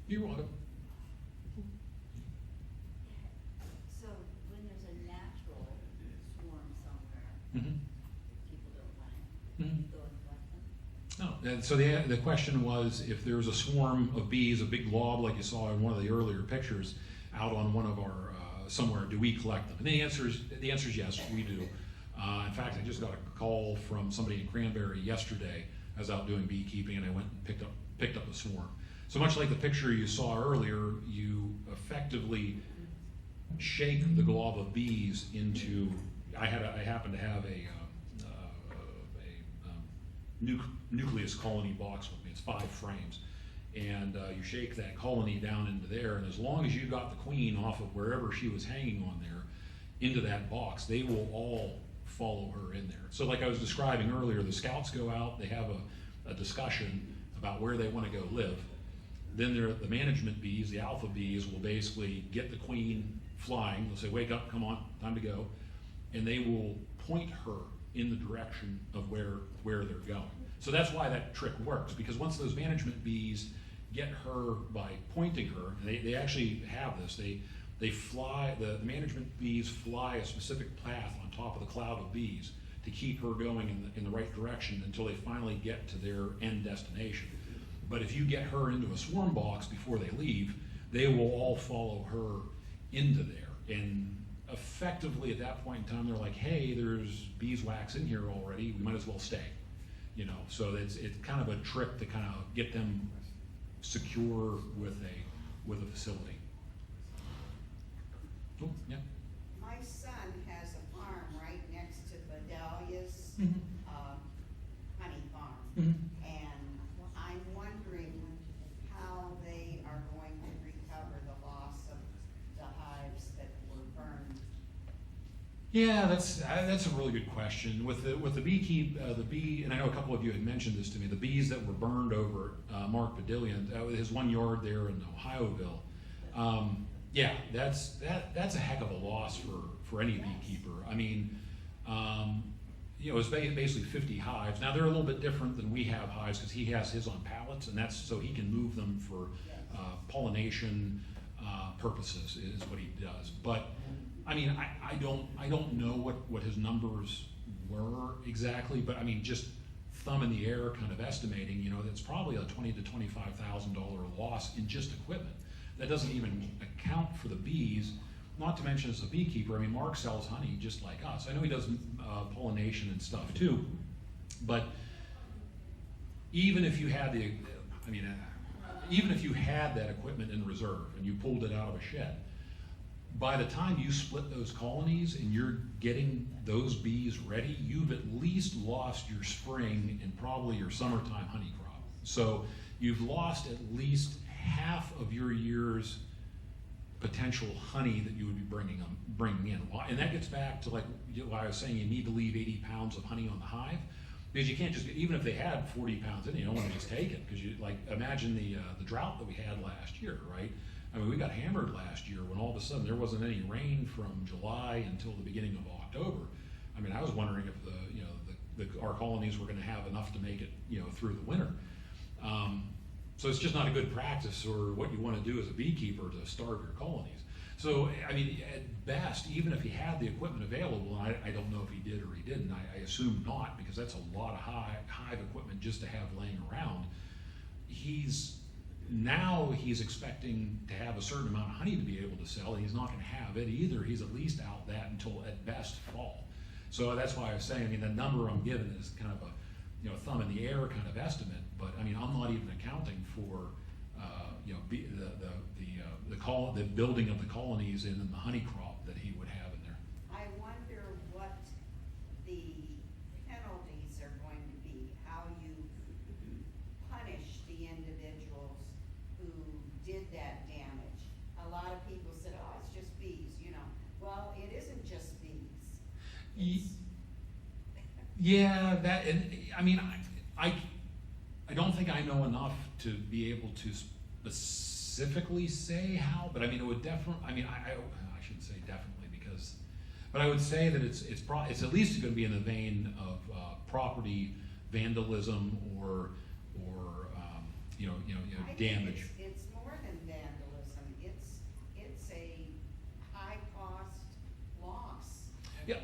You're welcome. So when there's a natural swarm somewhere, Mm-hmm. people don't want it, Mm-hmm. you go and collect them? No, and so the question was if there was a swarm of bees, a big glob like you saw in one of the earlier pictures out on one of our somewhere, do we collect them? And the answer is yes, we do. In fact, I just got a call from somebody in Cranberry yesterday. I was out doing beekeeping and I went and picked up a swarm. So much like the picture you saw earlier, you effectively shake the glob of bees into. I happen to have a nucleus colony box with me. It's 5 frames, and you shake that colony down into there, and as long as you got the queen off of wherever she was hanging on there into that box, they will all follow her in there. So like I was describing earlier, the scouts go out, they have a discussion about where they want to go live. Then the management bees, the alpha bees, will basically get the queen flying. They'll say, wake up, come on, time to go. And they will point her in the direction of where they're going. So that's why that trick works, because once those management bees get her by pointing her, and they actually have this, they fly, the management bees fly a specific path on top of the cloud of bees to keep her going in the right direction until they finally get to their end destination. But if you get her into a swarm box before they leave, they will all follow her into there. And effectively at that point in time, they're like, hey, there's beeswax in here already, we might as well stay. So it's kind of a trick to kind of get them secure with a facility. Oh, yeah. My son has a farm right next to Vidalia's Mm-hmm. honey farm. Mm-hmm. And I'm wondering how they are going to recover the loss of the hives that were burned. Yeah, that's a really good question. With the bee, and I know a couple of you had mentioned this to me, the bees that were burned over at Mark Badillion, his 1 yard there in Ohioville. Yeah, that's a heck of a loss for any beekeeper. I mean, it's basically 50 hives. Now they're a little bit different than we have hives because he has his on pallets, and that's so he can move them for pollination purposes is what he does. But I mean, I don't know what his numbers were exactly, but I mean, just thumb in the air kind of estimating, that's probably a $20,000 to $25,000 loss in just equipment. That doesn't even account for the bees, not to mention as a beekeeper, I mean, Mark sells honey just like us. I know he does pollination and stuff too, but even if you had that equipment in reserve and you pulled it out of a shed, by the time you split those colonies and you're getting those bees ready, you've at least lost your spring and probably your summertime honey crop. So you've lost at least half of your year's potential honey that you would be bringing in. And that gets back to like why I was saying you need to leave 80 pounds of honey on the hive, because you can't just, even if they had 40 pounds in it, you don't want to just take it, because you like imagine the drought that we had last year, right? I mean, we got hammered last year when all of a sudden there wasn't any rain from July until the beginning of October. I mean, I was wondering if our colonies were going to have enough to make it, through the winter. So it's just not a good practice or what you want to do as a beekeeper to starve your colonies. So, I mean, at best, even if he had the equipment available, and I don't know if he did or he didn't, I assume not, because that's a lot of hive equipment just to have laying around. He's expecting to have a certain amount of honey to be able to sell, and he's not going to have it either. He's at least out that until at best fall. So that's why I was saying, I mean, the number I'm giving is kind of a thumb in the air kind of estimate. But I mean, I'm not even accounting for the building of the colonies and the honey crop that he would have in there. I wonder what the penalties are going to be, how you punish the individuals who did that damage. A lot of people said, oh, it's just bees, Well, it isn't just bees. Yeah, that, and I mean, I don't think I know enough to be able to specifically say how, but I mean, it would definitely, I mean, I shouldn't say definitely but I would say that it's at least going to be in the vein of property vandalism or I think damage. It's more than vandalism. It's a high cost loss. Yeah,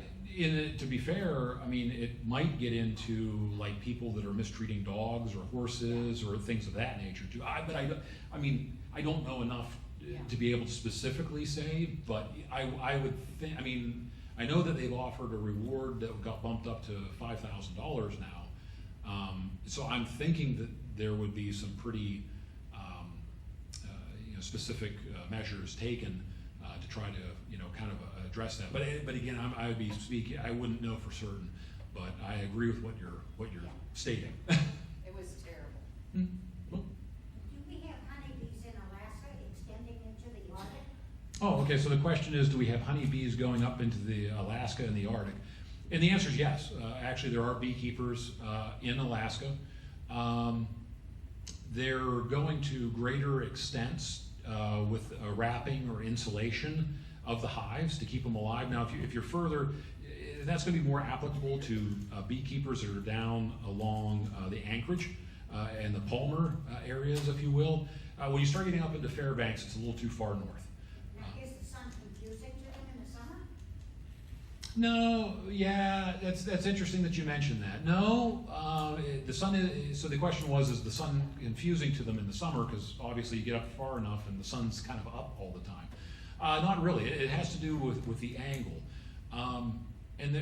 to be fair, I mean, it might get into like people that are mistreating dogs or horses or things of that nature too. I don't know enough to be able to specifically say, but I would think, I mean, I know that they've offered a reward that got bumped up to $5,000 now. So I'm thinking that there would be some pretty specific measures taken to try to kind of address that. But again, I would be speaking. I wouldn't know for certain, but I agree with what you're stating. It was terrible. Well, Do we have honeybees in Alaska extending into the Arctic? oh, okay. So the question is, do we have honeybees going up into the Alaska and the Arctic? And the answer is yes. Actually, there are beekeepers in Alaska. They're going to greater extents with wrapping or insulation of the hives to keep them alive. Now, if you're further, that's going to be more applicable to beekeepers that are down along the Anchorage and the Palmer areas, if you will. When you start getting up into Fairbanks, it's a little too far north. Now, is the sun confusing to them in the summer? No, yeah, that's interesting that you mentioned that. No, the sun is, so the question was, is the sun confusing to them in the summer? Because obviously you get up far enough and the sun's kind of up all the time. Not really, it has to do with the angle. And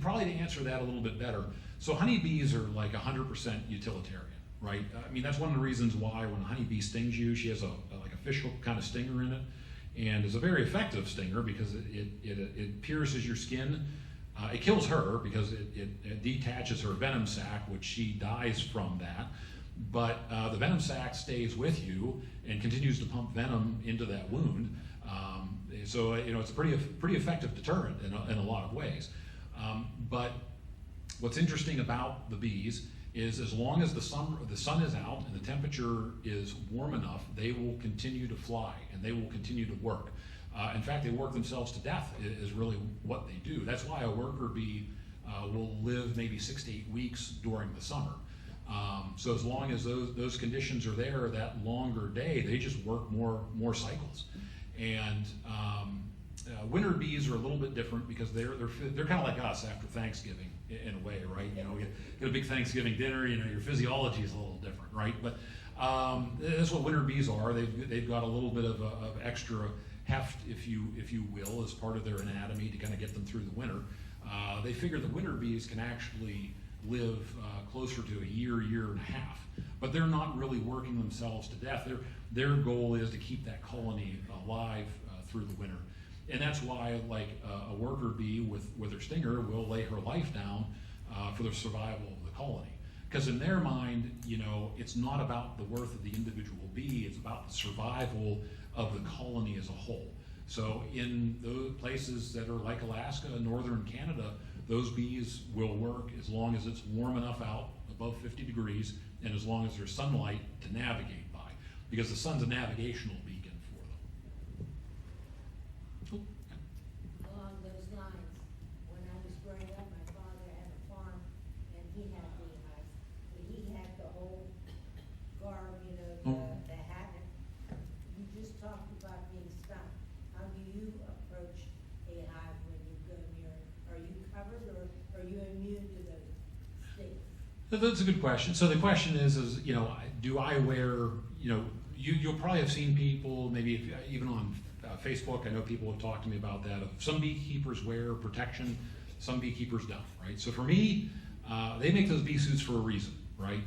probably to answer that a little bit better, so honeybees are like 100% utilitarian, right? I mean, that's one of the reasons why when a honeybee stings you, she has like a fishhook kind of stinger in it. And is a very effective stinger because it pierces your skin. It kills her because it detaches her venom sac, which she dies from that. But the venom sac stays with you and continues to pump venom into that wound. So it's a pretty effective deterrent in a lot of ways. But what's interesting about the bees is as long as the sun is out and the temperature is warm enough, they will continue to fly and they will continue to work. In fact, they work themselves to death is really what they do. That's why a worker bee will live maybe 6 to 8 weeks during the summer. So as long as those conditions are there, that longer day, they just work more cycles. And winter bees are a little bit different because they're kind of like us after Thanksgiving in a way, right? You get a big Thanksgiving dinner. Your physiology is a little different, right? But that's what winter bees are. They've got a little bit of extra heft, if you will, as part of their anatomy to kind of get them through the winter. They figure the winter bees can actually live closer to a year and a half, but they're not really working themselves to death. Their goal is to keep that colony alive through the winter. And that's why, like a worker bee with her stinger will lay her life down for the survival of the colony. Because in their mind, it's not about the worth of the individual bee, it's about the survival of the colony as a whole. So in those places that are like Alaska and northern Canada, those bees will work as long as it's warm enough out, above 50 degrees, and as long as there's sunlight to navigate by. because the sun's a navigational beacon for them. Along those lines, when I was growing up, my father had a farm and he had beehives. But he had the whole garb, the hat. You just talked about being stung. How do you approach a hive when you go near it? Are you covered or are you immune to those stings? That's a good question. So the question is, do I wear, you'll probably have seen people, maybe even on Facebook, I know people have talked to me about that. Some beekeepers wear protection, some beekeepers don't, right? So for me, they make those bee suits for a reason, right?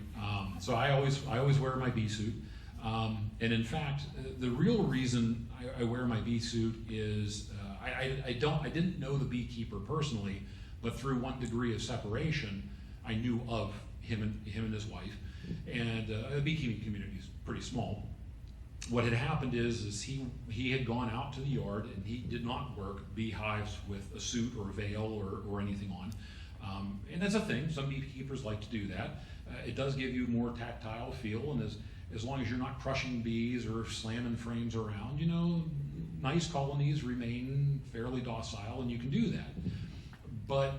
So I always wear my bee suit. And in fact, the real reason I wear my bee suit is I didn't know the beekeeper personally, but through one degree of separation, I knew of him and his wife, and the beekeeping community is pretty small. What had happened is he had gone out to the yard and he did not work beehives with a suit or a veil or anything on, and that's a thing. Some beekeepers like to do that. It does give you more tactile feel, and as long as you're not crushing bees or slamming frames around, nice colonies remain fairly docile, and you can do that. But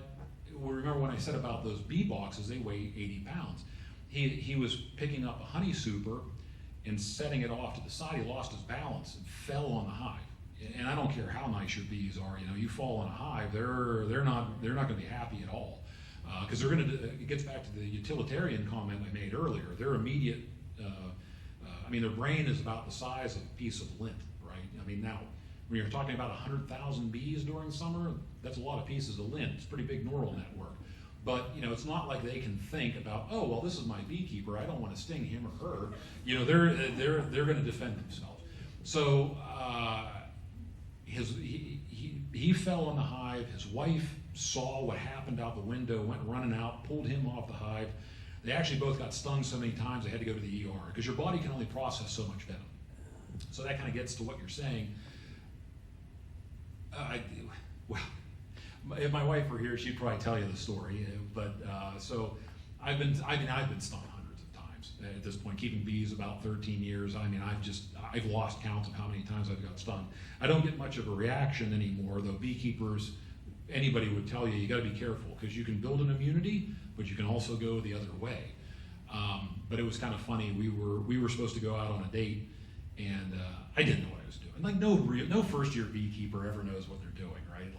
remember when I said about those bee boxes, they weigh 80 pounds. He was picking up a honey super and setting it off to the side. He lost his balance and fell on the hive. And I don't care how nice your bees are, you fall on a hive, they're not going to be happy at all, because it gets back to the utilitarian comment I made earlier. Their immediate, their brain is about the size of a piece of lint, right? Now, when you're talking about 100,000 bees during summer, that's a lot of pieces of lint. It's a pretty big neural network. But it's not like they can think about, oh well, this is my beekeeper, I don't want to sting him or her. They're going to defend themselves. So he fell on the hive. His wife saw what happened out the window, went running out, pulled him off the hive. They actually both got stung so many times they had to go to the ER, because your body can only process so much venom. So that kind of gets to what you're saying. If my wife were here, she'd probably tell you the story. But so I've been stung hundreds of times at this point. Keeping bees about 13 years. I've lost count of how many times I've got stung. I don't get much of a reaction anymore, though. Beekeepers, anybody would tell you, you got to be careful, because you can build an immunity, but you can also go the other way. But it was kind of funny. We were supposed to go out on a date, and I didn't know what I was doing. Like no first-year beekeeper ever knows what they're doing, right?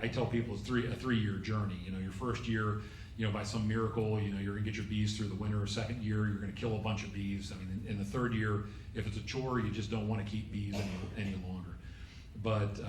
I tell people it's a 3-year journey. Your first year, by some miracle, you're gonna get your bees through the winter. Second year, you're gonna kill a bunch of bees. In the third year, if it's a chore, you just don't want to keep bees any longer. But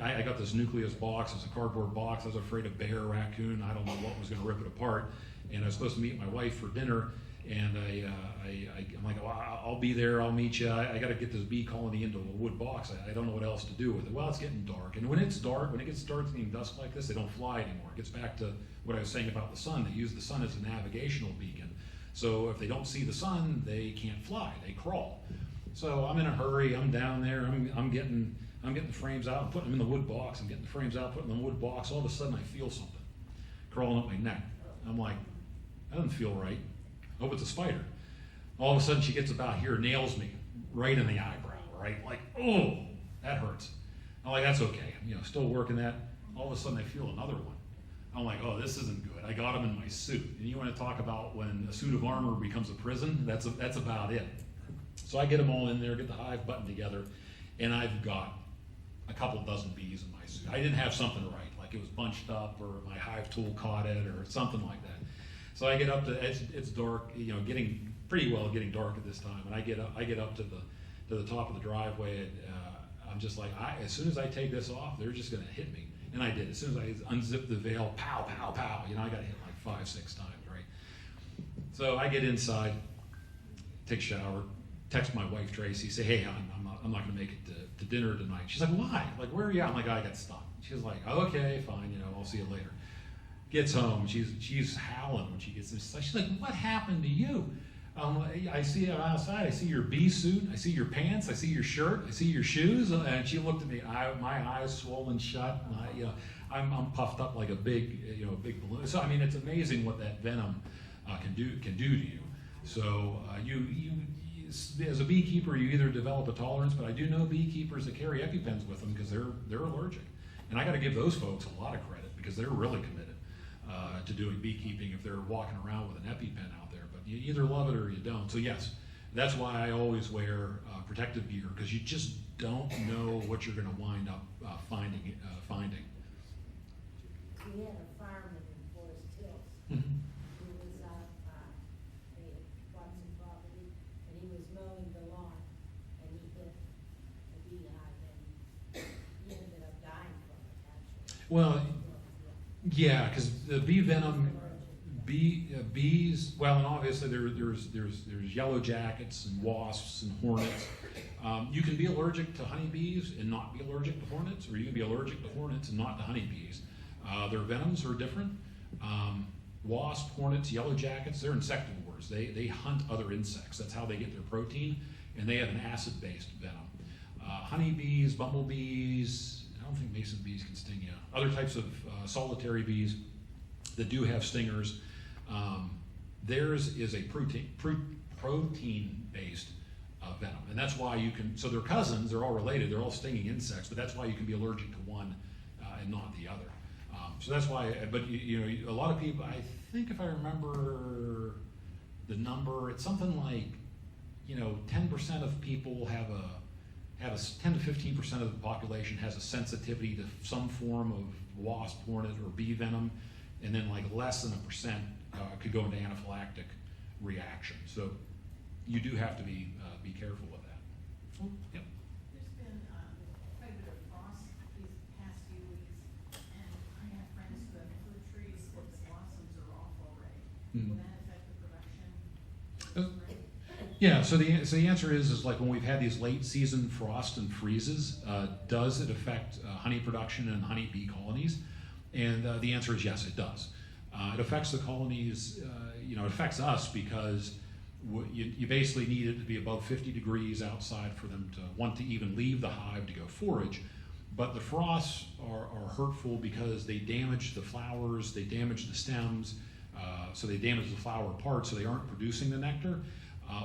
I got this nucleus box. It's a cardboard box. I was afraid of bear, raccoon. I don't know what was gonna rip it apart. And I was supposed to meet my wife for dinner. And I'm like, well, I'll be there, I'll meet you. I got to get this bee colony into a wood box. I don't know what else to do with it. Well, it's getting dark. And when it gets getting dusk like this, they don't fly anymore. It gets back to what I was saying about the sun. They use the sun as a navigational beacon. So if they don't see the sun, they can't fly, they crawl. So I'm in a hurry, I'm down there, I'm getting the frames out and putting them in the wood box. I'm getting the frames out, putting them in the wood box. All of a sudden I feel something crawling up my neck. I'm like, that doesn't feel right. Oh, it's a spider. All of a sudden she gets about here, nails me right in the eyebrow, right? Like, oh, that hurts. I'm like, that's okay. Still working that. All of a sudden I feel another one. I'm like, oh, this isn't good. I got them in my suit. And you want to talk about when a suit of armor becomes a prison? That's about it. So I get them all in there, get the hive buttoned together, and I've got a couple dozen bees in my suit. I didn't have something right, like it was bunched up or my hive tool caught it or something like that. So I get up to, it's dark, getting dark at this time, and I get up to the top of the driveway, and I'm just like, as soon as I take this off, they're just gonna hit me. And I did. As soon as I unzipped the veil, pow, pow, pow, I got hit like 5-6 times, right? So I get inside, take a shower, text my wife Tracy, say, hey, I'm not gonna make it to dinner tonight. She's like, why? Like, where are you? I'm like, I got stung. She's like, okay, fine, I'll see you later. Gets home, she's howling when she gets this. She's like, what happened to you? I see you outside, I see your bee suit, I see your pants, I see your shirt, I see your shoes. And she looked at me, my eyes swollen shut, and I'm puffed up like a big balloon. So it's amazing what that venom can do to you. So as a beekeeper, you either develop a tolerance, but I do know beekeepers that carry EpiPens with them because they're allergic. And I got to give those folks a lot of credit because they're really committed to doing beekeeping if they're walking around with an EpiPen out there. But you either love it or you don't. So yes, that's why I always wear protective gear, because you just don't know what you're going to wind up finding. We had a fireman in Forest Hills. Mhm. He was out, they had bought some property, and he was mowing the lawn, and he hit a beehive, and he ended up dying from it, actually. Well, yeah, because the bee venom, bees. Well, and obviously there's yellow jackets and wasps and hornets. You can be allergic to honeybees and not be allergic to hornets, or you can be allergic to hornets and not to honeybees. Their venoms are different. Wasp, hornets, yellow jackets, they're insectivores. They hunt other insects. That's how they get their protein, and they have an acid-based venom. Honeybees, bumblebees, I don't think mason bees can sting you. Other types of solitary bees that do have stingers, theirs is a protein-based venom, and that's why you can. So they're cousins; they're all related. They're all stinging insects, but that's why you can be allergic to one and not the other. So that's why. But you know, a lot of people. I think if I remember the number, it's something like 10% of people have a 10 to 15% of the population has a sensitivity to some form of wasp, hornet, or bee venom, and then like less than 1% could go into anaphylactic reaction. So you do have to be careful with that. Oh, yep. There's been quite a bit of frost these past few weeks, and I have friends who have fruit trees where the blossoms are off already. Mhm. Will that affect the production? Yeah, so the answer is like when we've had these late season frost and freezes, does it affect honey production and honeybee colonies? And the answer is yes, it does. It affects the colonies, it affects us because you basically need it to be above 50 degrees outside for them to want to even leave the hive to go forage. But the frosts are hurtful because they damage the flowers, they damage the stems, so they damage the flower parts, so they aren't producing the nectar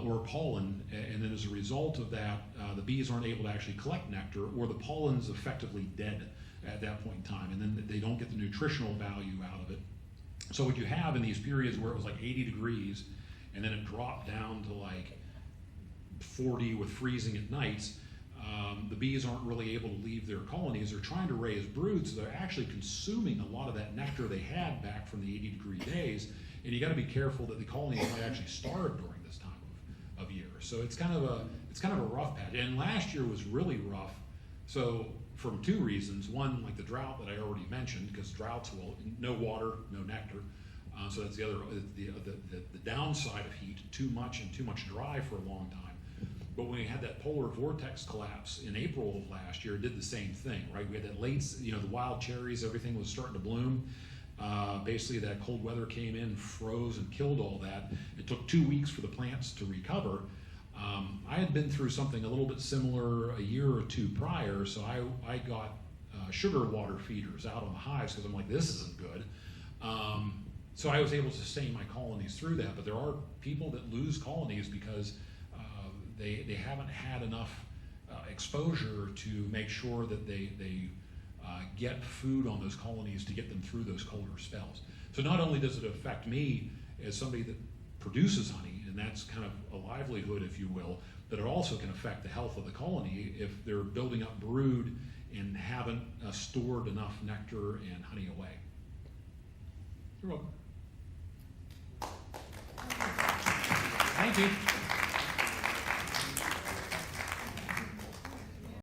or pollen, and then as a result of that, the bees aren't able to actually collect nectar, or the pollen's effectively dead at that point in time, and then they don't get the nutritional value out of it. So what you have in these periods where it was like 80 degrees, and then it dropped down to like 40 with freezing at nights, the bees aren't really able to leave their colonies. They're trying to raise brood, so they're actually consuming a lot of that nectar they had back from the 80-degree days, and you got to be careful that the colonies might actually starve during this time of year. So it's kind of a rough patch. And last year was really rough. So from two reasons. One, like the drought that I already mentioned, because droughts will no water, no nectar. So that's the other the downside of heat. Too much and too much dry for a long time. But when we had that polar vortex collapse in April of last year, it did the same thing, right? We had that late, the wild cherries, everything was starting to bloom. Basically, that cold weather came in, froze, and killed all that. It took 2 weeks for the plants to recover. I had been through something a little bit similar a year or two prior, so I got sugar water feeders out on the hives because I'm like, this isn't good. So I was able to sustain my colonies through that, but there are people that lose colonies because they haven't had enough exposure to make sure that they get food on those colonies to get them through those colder spells. So not only does it affect me as somebody that produces honey, and that's kind of a livelihood, if you will, but it also can affect the health of the colony if they're building up brood and haven't stored enough nectar and honey away. You're welcome. Thank you.